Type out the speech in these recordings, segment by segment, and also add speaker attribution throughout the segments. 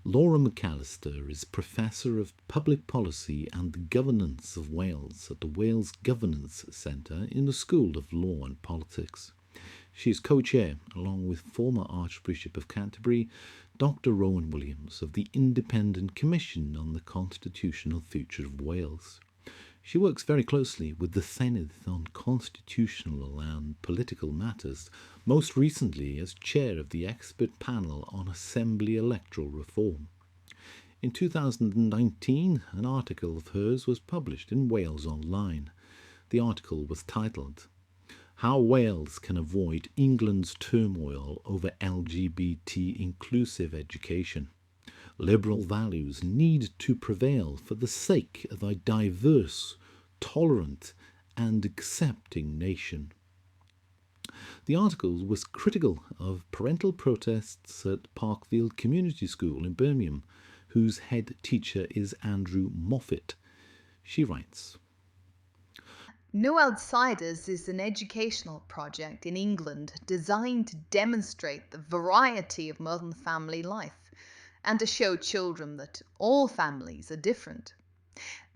Speaker 1: Laura McAllister is Professor of Public Policy and Governance of Wales at the Wales Governance Centre in the School of Law and Politics. She is co-chair, along with former Archbishop of Canterbury, Dr. Rowan Williams, of the Independent Commission on the Constitutional Future of Wales. She works very closely with the Senedd on constitutional and political matters, most recently as chair of the expert panel on Assembly electoral reform. In 2019, an article of hers was published in Wales Online. The article was titled, "How Wales Can Avoid England's Turmoil Over LGBT-Inclusive Education. Liberal values need to prevail for the sake of a diverse, tolerant and accepting nation." The article was critical of parental protests at Parkfield Community School in Birmingham, whose head teacher is Andrew Moffat. She writes,
Speaker 2: No Outsiders is an educational project in England designed to demonstrate the variety of modern family life and to show children that all families are different.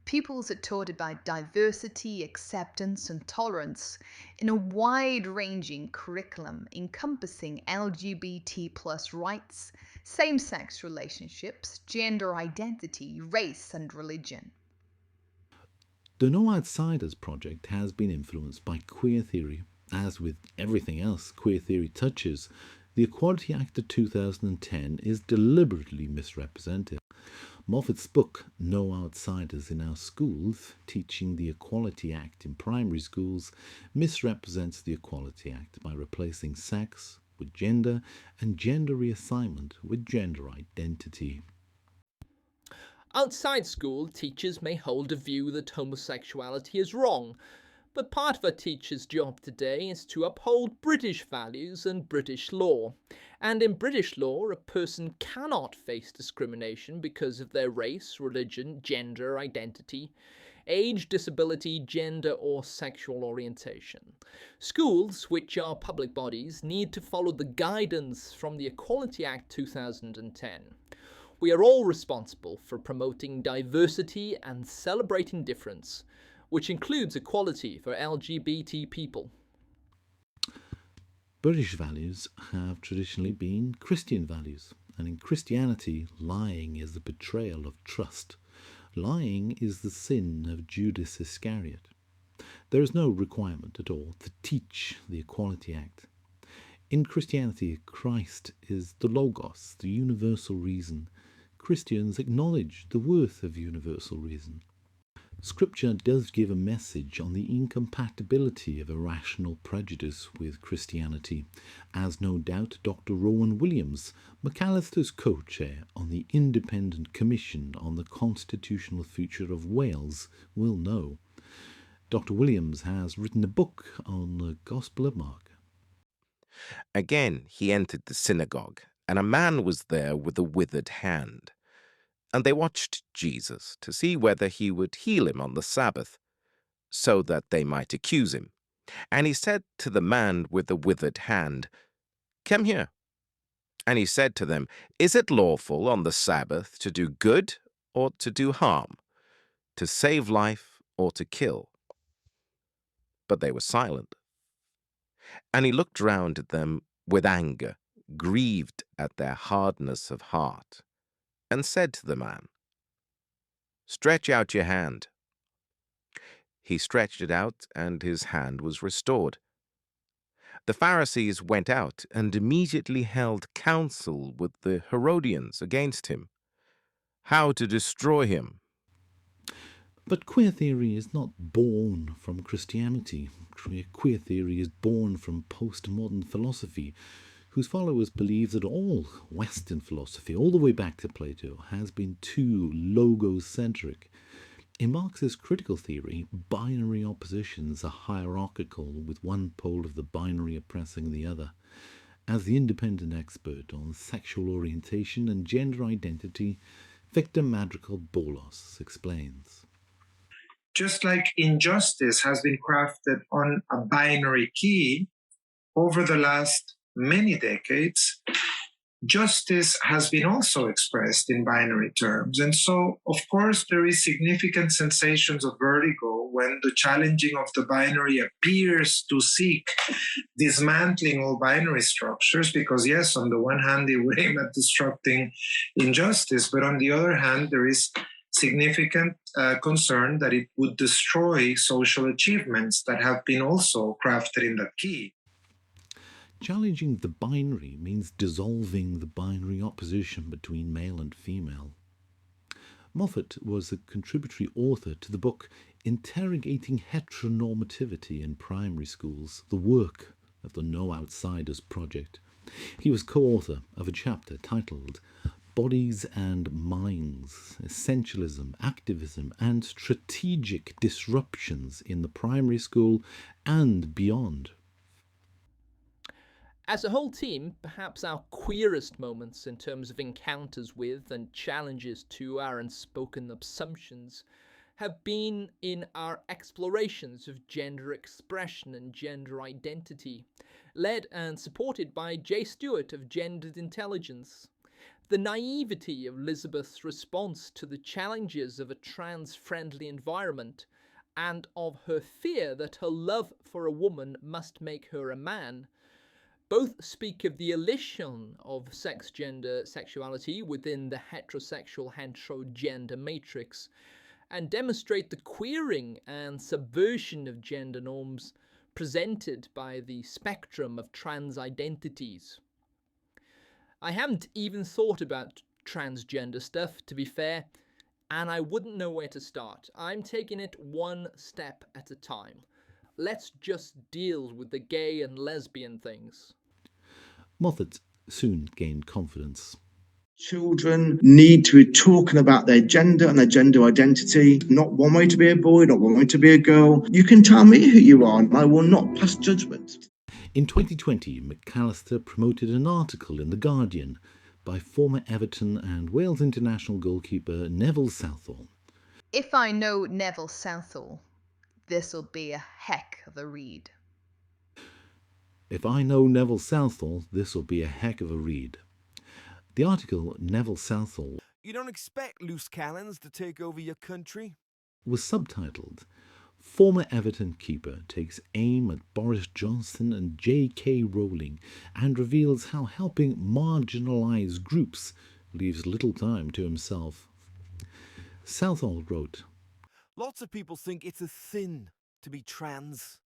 Speaker 2: Pupils are taught about diversity, acceptance and tolerance in a wide-ranging curriculum encompassing LGBT plus rights, same-sex relationships, gender identity, race and religion.
Speaker 1: The No Outsiders project has been influenced by queer theory. As with everything else queer theory touches, the Equality Act of 2010 is deliberately misrepresented. Moffat's book, No Outsiders in Our Schools, Teaching the Equality Act in Primary Schools, misrepresents the Equality Act by replacing sex with gender and gender reassignment with gender identity.
Speaker 3: Outside school, teachers may hold a view that homosexuality is wrong, but part of a teacher's job today is to uphold British values and British law. And in British law, a person cannot face discrimination because of their race, religion, gender identity, age, disability, gender or sexual orientation. Schools, which are public bodies, need to follow the guidance from the Equality Act 2010. We are all responsible for promoting diversity and celebrating difference, which includes equality for LGBT people.
Speaker 1: British values have traditionally been Christian values, and in Christianity, lying is the betrayal of trust. Lying is the sin of Judas Iscariot. There is no requirement at all to teach the Equality Act. In Christianity, Christ is the Logos, the universal reason. Christians acknowledge the worth of universal reason. Scripture does give a message on the incompatibility of irrational prejudice with Christianity, as no doubt Dr. Rowan Williams, McAllister's co-chair on the Independent Commission on the Constitutional Future of Wales, will know. Dr. Williams has written a book on the Gospel of Mark.
Speaker 4: Again he entered the synagogue, and a man was there with a withered hand. And they watched Jesus to see whether he would heal him on the Sabbath, so that they might accuse him. And he said to the man with the withered hand, "Come here." And he said to them, "Is it lawful on the Sabbath to do good or to do harm, to save life or to kill?" But they were silent. And he looked round at them with anger, grieved at their hardness of heart, and said to the man, "Stretch out your hand." He stretched it out, and his hand was restored. The Pharisees went out and immediately held counsel with the Herodians against him, how to destroy him.
Speaker 1: But queer theory is not born from Christianity. Queer theory is born from postmodern philosophy, whose followers believe that all Western philosophy, all the way back to Plato, has been too logocentric. In Marxist critical theory, binary oppositions are hierarchical, with one pole of the binary oppressing the other. As the independent expert on sexual orientation and gender identity, Victor Madrigal-Borloz explains.
Speaker 5: Just like injustice has been crafted on a binary key over the last many decades, justice has been also expressed in binary terms. And so, of course, there is significant sensations of vertigo when the challenging of the binary appears to seek dismantling all binary structures, because yes, on the one hand, they would aim at disrupting injustice, but on the other hand, there is significant concern that it would destroy social achievements that have been also crafted in that key.
Speaker 1: Challenging the binary means dissolving the binary opposition between male and female. Moffat was a contributory author to the book Interrogating Heteronormativity in Primary Schools, the work of the No Outsiders Project. He was co-author of a chapter titled Bodies and Minds, Essentialism, Activism and Strategic Disruptions in the Primary School and Beyond.
Speaker 3: As a whole team, perhaps our queerest moments in terms of encounters with and challenges to our unspoken assumptions have been in our explorations of gender expression and gender identity, led and supported by J. Stewart of Gendered Intelligence. The naivety of Elizabeth's response to the challenges of a trans-friendly environment, and of her fear that her love for a woman must make her a man, both speak of the elision of sex-gender sexuality within the heterosexual-hetero-gender matrix, and demonstrate the queering and subversion of gender norms presented by the spectrum of trans identities. I haven't even thought about transgender stuff, to be fair, and I wouldn't know where to start. I'm taking it one step at a time. Let's just deal with the gay and lesbian things.
Speaker 1: Moffat soon gained confidence.
Speaker 6: Children need to be talking about their gender and their gender identity. Not one way to be a boy, not one way to be a girl. You can tell me who you are and I will not pass judgment.
Speaker 1: In 2020, McAllister promoted an article in The Guardian by former Everton and Wales international goalkeeper Neville Southall.
Speaker 2: If I know Neville Southall, this'll be a heck of a read.
Speaker 1: If I know Neville Southall, this'll be a heck of a read. The article, Neville Southall,
Speaker 7: You don't expect loose cannons to take over your country?
Speaker 1: was subtitled Former Everton Keeper Takes Aim at Boris Johnson and J.K. Rowling and reveals how helping marginalised groups leaves little time to himself. Southall wrote,
Speaker 7: Lots of people think it's a sin to be trans.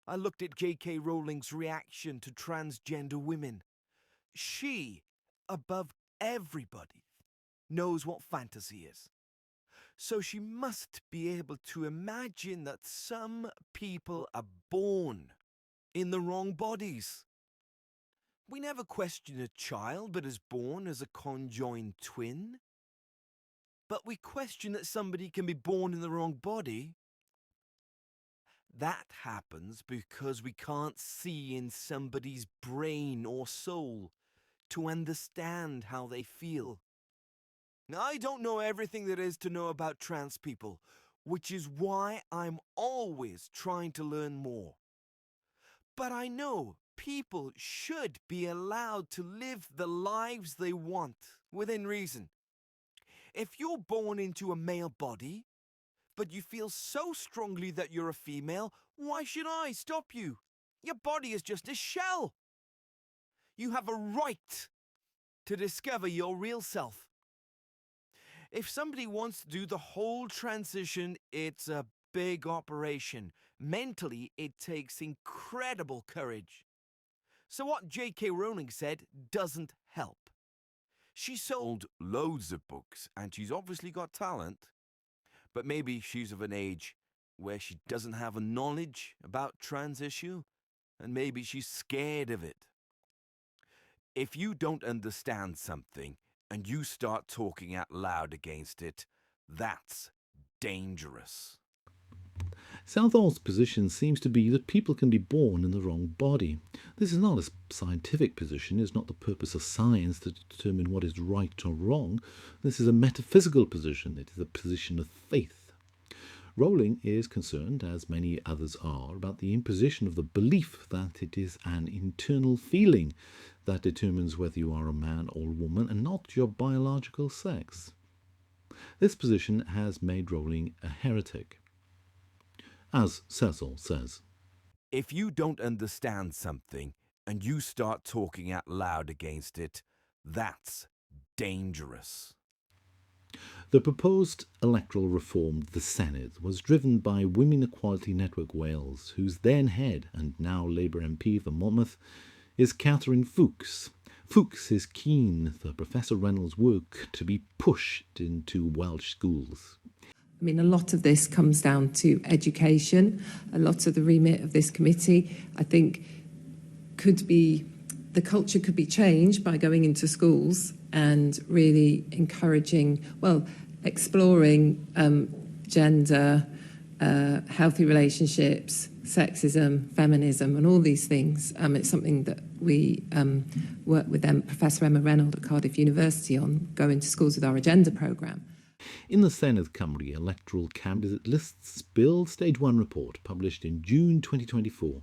Speaker 7: I looked at J.K. Rowling's reaction to transgender women. She, above everybody, knows what fantasy is. So she must be able to imagine that some people are born in the wrong bodies. We never question a child that is born as a conjoined twin. But we question that somebody can be born in the wrong body. That happens because we can't see in somebody's brain or soul to understand how they feel. Now, I don't know everything there is to know about trans people, which is why I'm always trying to learn more. But I know people should be allowed to live the lives they want within reason. If you're born into a male body, but you feel so strongly that you're a female, why should I stop you? Your body is just a shell. You have a right to discover your real self. If somebody wants to do the whole transition, it's a big operation. Mentally, it takes incredible courage. So what J.K. Rowling said doesn't help. She sold loads of books, and she's obviously got talent. But maybe she's of an age where she doesn't have a knowledge about trans issue, and maybe she's scared of it. If you don't understand something, and you start talking out loud against it, that's dangerous.
Speaker 1: Southall's position seems to be that people can be born in the wrong body. This is not a scientific position. It's not the purpose of science to determine what is right or wrong. This is a metaphysical position. It is a position of faith. Rowling is concerned, as many others are, about the imposition of the belief that it is an internal feeling that determines whether you are a man or a woman and not your biological sex. This position has made Rowling a heretic. As Southall says,
Speaker 7: If you don't understand something and you start talking out loud against it, that's dangerous.
Speaker 1: the proposed electoral reform of the Senedd was driven by Women Equality Network Wales, whose then head and now Labour MP for Monmouth is Catherine Fookes. Fookes is keen for Professor Reynolds' work to be pushed into Welsh schools.
Speaker 8: I mean, a lot of this comes down to education. A lot of the remit of this committee, I think, the culture could be changed by going into schools and really encouraging, exploring gender, healthy relationships, sexism, feminism, and all these things. It's something that we work with Professor Emma Reynolds at Cardiff University on, go into schools with our agenda programme.
Speaker 1: In the Senedd Cymru Electoral Candidate Lists Bill Stage 1 report published in June 2024,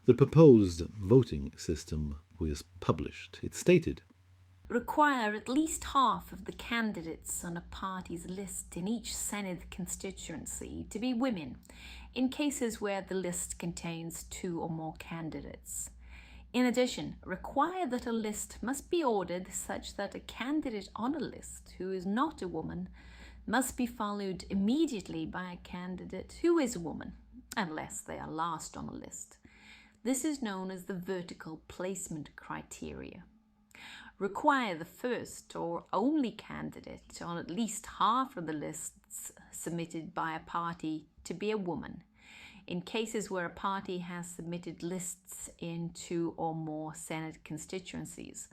Speaker 1: the proposed voting system was published. It stated,
Speaker 9: require at least half of the candidates on a party's list in each Senedd constituency to be women, in cases where the list contains 2 or more candidates. In addition, require that a list must be ordered such that a candidate on a list who is not a woman must be followed immediately by a candidate who is a woman, unless they are last on a list. This is known as the vertical placement criteria. Require the first or only candidate on at least half of the lists submitted by a party to be a woman, in cases where a party has submitted lists in 2 or more Senedd constituencies.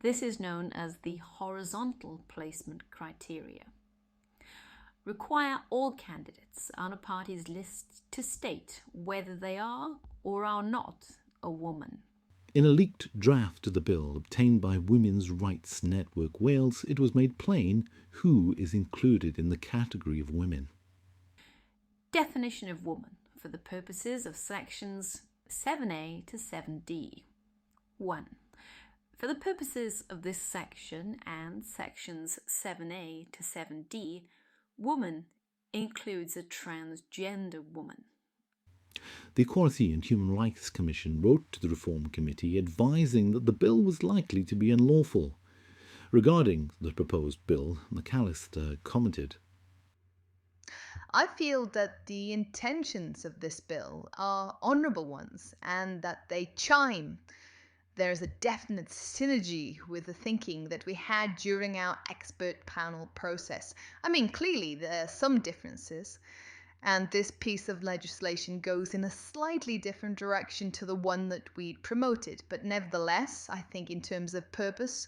Speaker 9: This is known as the horizontal placement criteria. Require all candidates on a party's list to state whether they are or are not a woman.
Speaker 1: In a leaked draft of the bill obtained by Women's Rights Network Wales, it was made plain who is included in the category of women.
Speaker 9: Definition of woman for the purposes of sections 7a to 7d. 1. For the purposes of this section and sections 7a to 7d, woman includes a transgender woman.
Speaker 1: The Equality and Human Rights Commission wrote to the Reform Committee advising that the bill was likely to be unlawful. Regarding the proposed bill, McAllister commented,
Speaker 2: I feel that the intentions of this bill are honourable ones and that they chime. There is a definite synergy with the thinking that we had during our expert panel process. I mean, clearly there are some differences, and this piece of legislation goes in a slightly different direction to the one that we'd promoted. But nevertheless, I think in terms of purpose,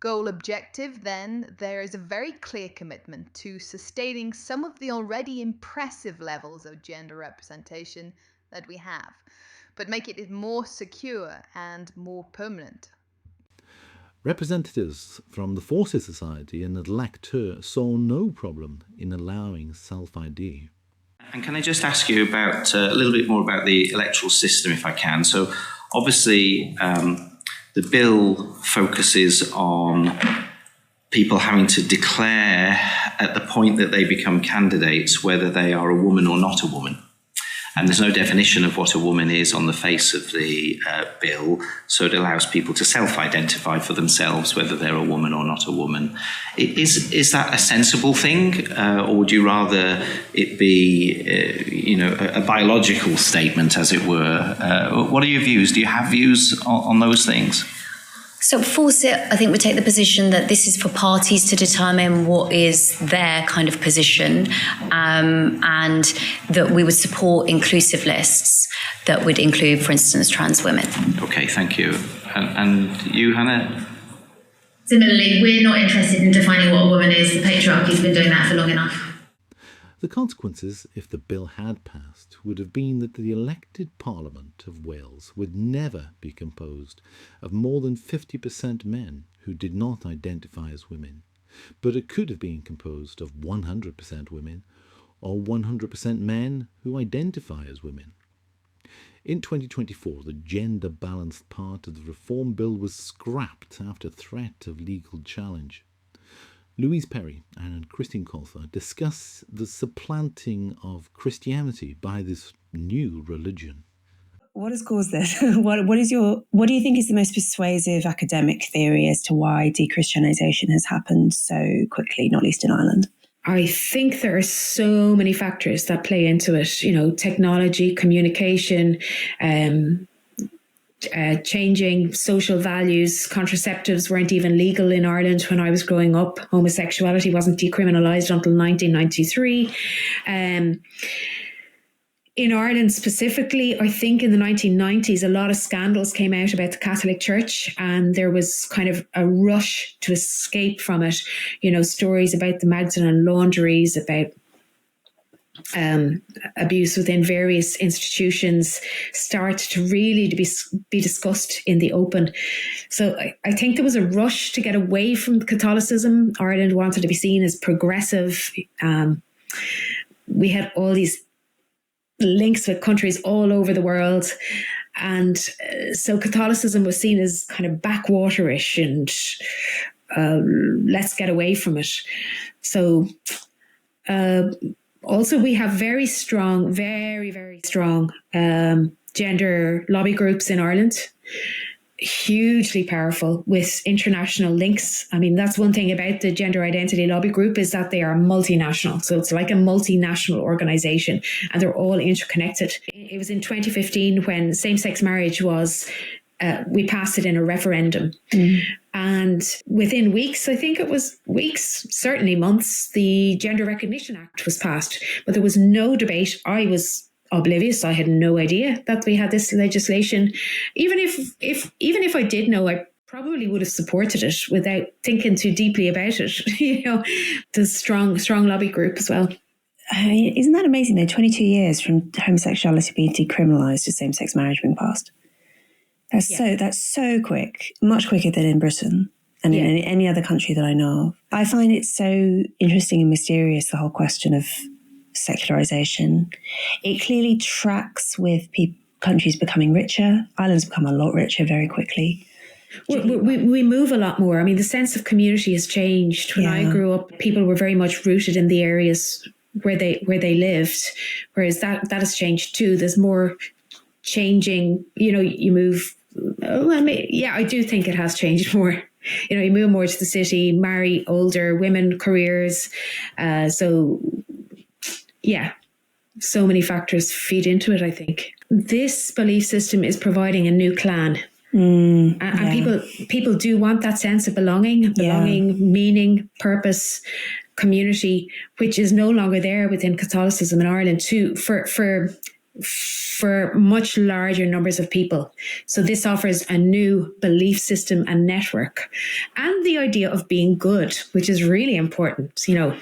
Speaker 2: goal, objective, then there is a very clear commitment to sustaining some of the already impressive levels of gender representation that we have, but make it more secure and more permanent.
Speaker 1: Representatives from the Fawcett Society and ElectHer saw no problem in allowing self-ID.
Speaker 10: And can I just ask you about a little bit more about the electoral system, if I can? So obviously the bill focuses on people having to declare at the point that they become candidates whether they are a woman or not a woman. And there's no definition of what a woman is on the face of the bill, so it allows people to self-identify for themselves whether they're a woman or not a woman. Is that a sensible thing, or would you rather it be, a biological statement, as it were? What are your views? Do you have views on those things?
Speaker 11: So Fawcett, I think, would take the position that this is for parties to determine what is their kind of position, and that we would support inclusive lists that would include, for instance, trans women.
Speaker 10: Okay, thank you. And you, Hannah?
Speaker 12: Similarly, we're not interested in defining what a woman is. The patriarchy's been doing that for long enough.
Speaker 1: The consequences, if the bill had passed, would have been that the elected Parliament of Wales would never be composed of more than 50% men who did not identify as women, but it could have been composed of 100% women or 100% men who identify as women. In 2024, the gender-balanced part of the Reform Bill was scrapped after threat of legal challenge. Louise Perry and Colete Colfer discuss the supplanting of Christianity by this new religion.
Speaker 13: What has caused this? What do you think is the most persuasive academic theory as to why dechristianisation has happened so quickly, not least in Ireland?
Speaker 14: I think there are so many factors that play into it. You know, technology, communication, changing social values. Contraceptives weren't even legal in Ireland when I was growing up. Homosexuality wasn't decriminalised until 1993. In Ireland specifically, I think in the 1990s, a lot of scandals came out about the Catholic Church, and there was kind of a rush to escape from it. You know, stories about the Magdalene laundries, about abuse within various institutions start to really be discussed in the open. So I think there was a rush to get away from Catholicism. Ireland wanted to be seen as progressive. We had all these links with countries all over the world. And so Catholicism was seen as kind of backwaterish and let's get away from it. So also we have very strong, very, very strong gender lobby groups in Ireland. Hugely powerful with international links. I mean, that's one thing about the gender identity lobby group is that they are multinational. So it's like a multinational organization and they're all interconnected. It was in 2015 when same-sex marriage was, we passed it in a referendum. And within weeks, I think it was weeks, certainly months, the Gender Recognition Act was passed. But there was no debate. I was oblivious. I had no idea that we had this legislation. Even if I did know, I probably would have supported it without thinking too deeply about it. You know, the strong lobby group as well.
Speaker 13: Isn't that amazing though? 22 years from homosexuality being decriminalised to same-sex marriage being passed. That's so quick, much quicker than in Britain and in any other country that I know of. I find it so interesting and mysterious, the whole question of secularisation. It clearly tracks with countries becoming richer. Ireland's become a lot richer very quickly.
Speaker 14: We move a lot more. I mean, the sense of community has changed. When I grew up, people were very much rooted in the areas where they lived, whereas that has changed too. There's more changing. You know, you move. I do think it has changed more. You know, you move more to the city, marry older women, careers. So many factors feed into it, I think. This belief system is providing a new clan. And people do want that sense of belonging, meaning, purpose, community, which is no longer there within Catholicism in Ireland too, for much larger numbers of people. So this offers a new belief system and network. And the idea of being good, which is really important, you know,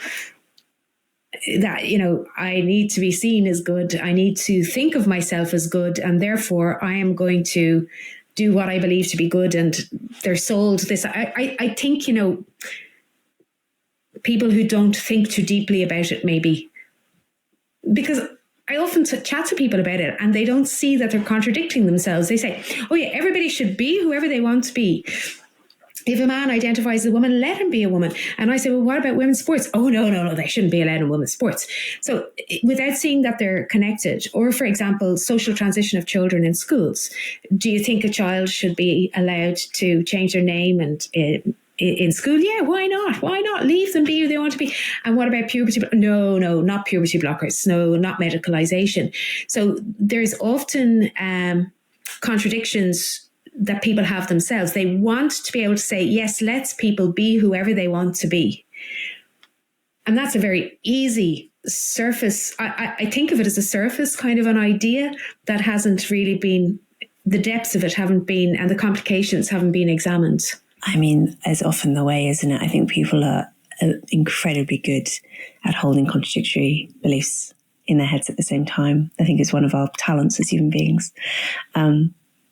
Speaker 14: that, you know, I need to be seen as good. I need to think of myself as good. And therefore, I am going to do what I believe to be good. And they're sold this. I think, you know, people who don't think too deeply about it, maybe, because I often chat to people about it and they don't see that they're contradicting themselves. They say, oh yeah, everybody should be whoever they want to be. If a man identifies as a woman, let him be a woman. And I say, well, what about women's sports? Oh, no, they shouldn't be allowed in women's sports. So without seeing that they're connected, or for example, social transition of children in schools, do you think a child should be allowed to change their name and in school? Yeah, why not? Why not? Leave them be who they want to be. And what about puberty? No, not puberty blockers. No, not medicalization. So there's often contradictions that people have themselves. They want to be able to say, yes, let's people be whoever they want to be. And that's a very easy surface. I think of it as a surface kind of an idea that hasn't really been, the depths of it haven't been, and the complications haven't been examined.
Speaker 13: I mean, as often the way, isn't it? I think people are incredibly good at holding contradictory beliefs in their heads at the same time. I think it's one of our talents as human beings. I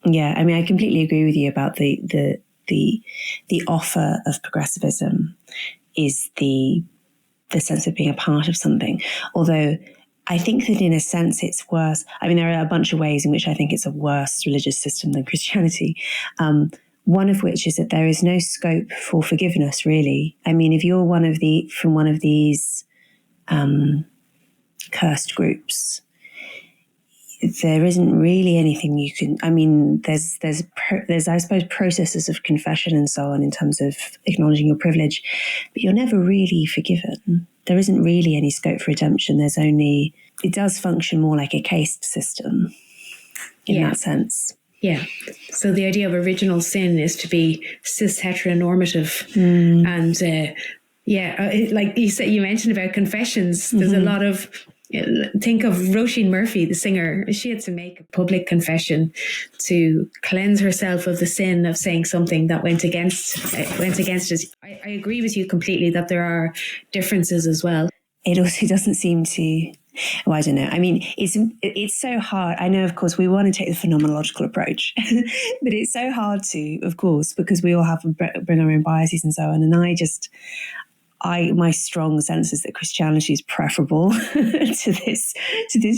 Speaker 13: mean, I completely agree with you about the offer of progressivism is the the sense of being a part of something. Although I think that in a sense it's worse. I mean, there are a bunch of ways in which I think it's a worse religious system than Christianity. One of which is that there is no scope for forgiveness, really. I mean, if you're from one of these cursed groups, there isn't really anything you can. I mean, there's I suppose processes of confession and so on in terms of acknowledging your privilege, but you're never really forgiven. There isn't really any scope for redemption. It does function more like a caste system in that sense.
Speaker 14: Yeah. So the idea of original sin is to be cis heteronormative. And like you said, you mentioned about confessions. There's a lot of, think of Roisin Murphy, the singer. She had to make a public confession to cleanse herself of the sin of saying something that went against us. I agree with you completely that there are differences as well.
Speaker 13: It also doesn't seem to... Well, I don't know. I mean, it's so hard. I know, of course, we want to take the phenomenological approach, but it's so hard to, of course, because we all have bring our own biases and so on. And my strong sense is that Christianity is preferable to this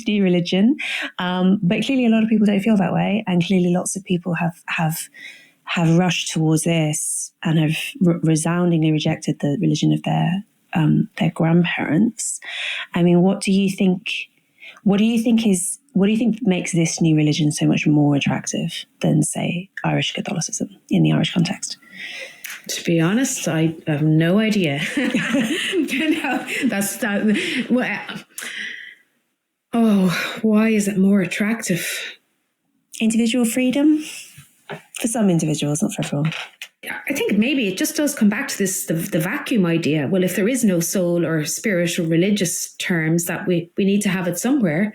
Speaker 13: new religion. But clearly, a lot of people don't feel that way, and clearly, lots of people have rushed towards this and have resoundingly rejected the religion of their grandparents. I mean, what do you think makes this new religion so much more attractive than, say, Irish Catholicism in the Irish context?
Speaker 14: To be honest, I have no idea. Why is it more attractive?
Speaker 13: Individual freedom? For some individuals, not for everyone.
Speaker 14: I think maybe it just does come back to this, the vacuum idea. Well, if there is no soul or spirit or religious terms, that we need to have it somewhere.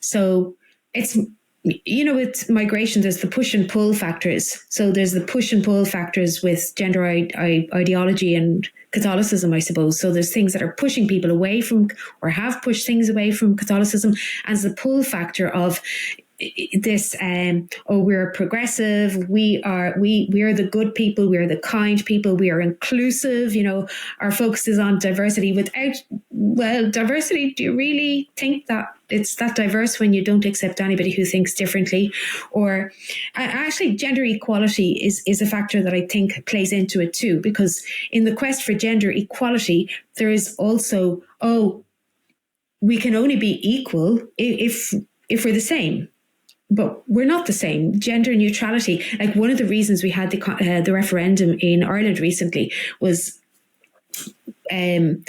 Speaker 14: So it's, with migration, there's the push and pull factors. So there's the push and pull factors with gender ideology and Catholicism, I suppose. So there's things that are pushing people away from, or have pushed things away from Catholicism, as the pull factor of this, we're progressive, we are the good people, we're the kind people, we are inclusive, our focus is on diversity. Diversity, do you really think that it's that diverse when you don't accept anybody who thinks differently? Or actually, gender equality is a factor that I think plays into it too, because in the quest for gender equality, there is also, we can only be equal if we're the same. But we're not the same. Gender neutrality, like one of the reasons we had the referendum in Ireland recently was in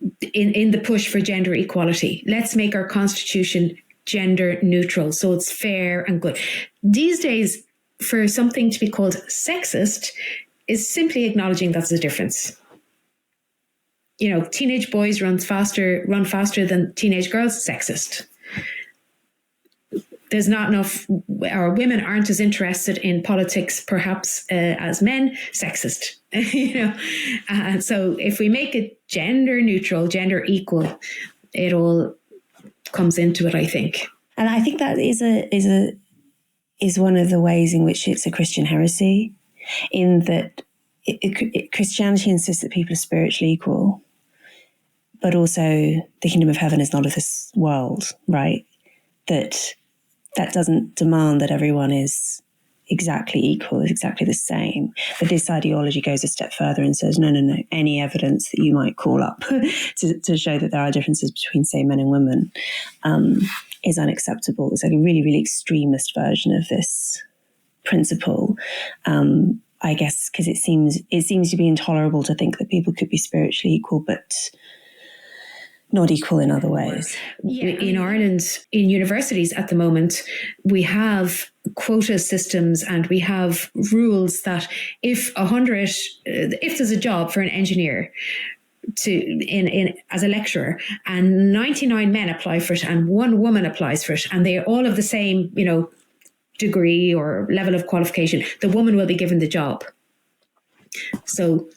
Speaker 14: the push for gender equality. Let's make our constitution gender neutral, so it's fair and good. These days, for something to be called sexist is simply acknowledging that's a difference. Teenage boys run faster than teenage girls, sexist. There's not enough, or women aren't as interested in politics, perhaps, as men, sexist. So if we make it gender neutral, gender equal, it all comes into it, I think.
Speaker 13: And I think that is one of the ways in which it's a Christian heresy, in that Christianity insists that people are spiritually equal, but also the kingdom of heaven is not of this world, right? That doesn't demand that everyone is exactly equal, is exactly the same. But this ideology goes a step further and says, no, any evidence that you might call up to show that there are differences between, say, men and women is unacceptable. It's like a really, really extremist version of this principle. I guess because it seems to be intolerable to think that people could be spiritually equal, but not equal in other ways.
Speaker 14: Yeah. In Ireland, in universities at the moment, we have quota systems and we have rules that if there's a job for an engineer as a lecturer and 99 men apply for it and one woman applies for it and they are all of the same, degree or level of qualification, the woman will be given the job. So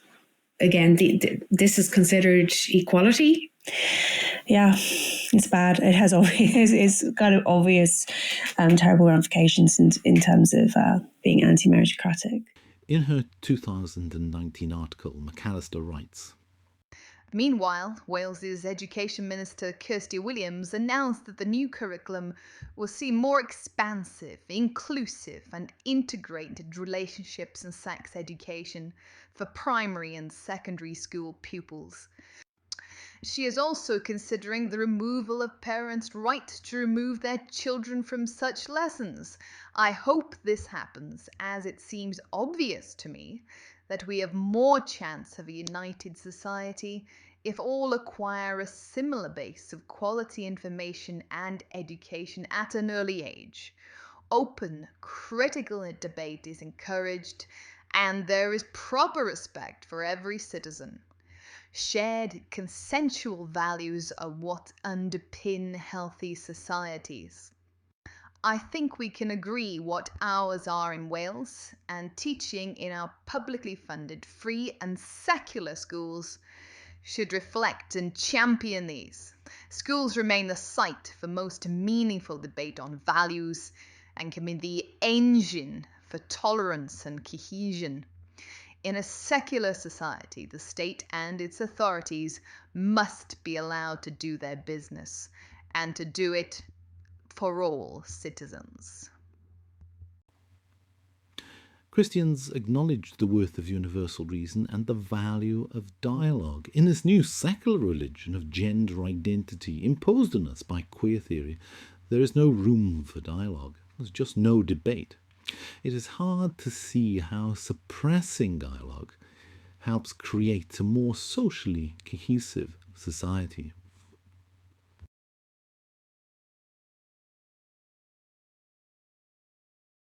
Speaker 14: again, this is considered equality.
Speaker 13: Yeah, it's bad. It's kind of obvious, terrible ramifications in terms of being anti-meritocratic.
Speaker 1: In her 2019 article, McAllister writes,
Speaker 2: Meanwhile, Wales's Education Minister Kirsty Williams announced that the new curriculum will see more expansive, inclusive and integrated relationships and sex education for primary and secondary school pupils. She is also considering the removal of parents' right to remove their children from such lessons. I hope this happens, as it seems obvious to me that we have more chance of a united society if all acquire a similar base of quality information and education at an early age. Open, critical debate is encouraged, and there is proper respect for every citizen. Shared consensual values are what underpin healthy societies. I think we can agree what ours are in Wales, and teaching in our publicly funded free and secular schools should reflect and champion these. Schools remain the site for most meaningful debate on values and can be the engine for tolerance and cohesion. In a secular society, the state and its authorities must be allowed to do their business and to do it for all citizens.
Speaker 1: Christians acknowledge the worth of universal reason and the value of dialogue. In this new secular religion of gender identity imposed on us by queer theory, there is no room for dialogue. There's just no debate. It is hard to see how suppressing dialogue helps create a more socially cohesive society.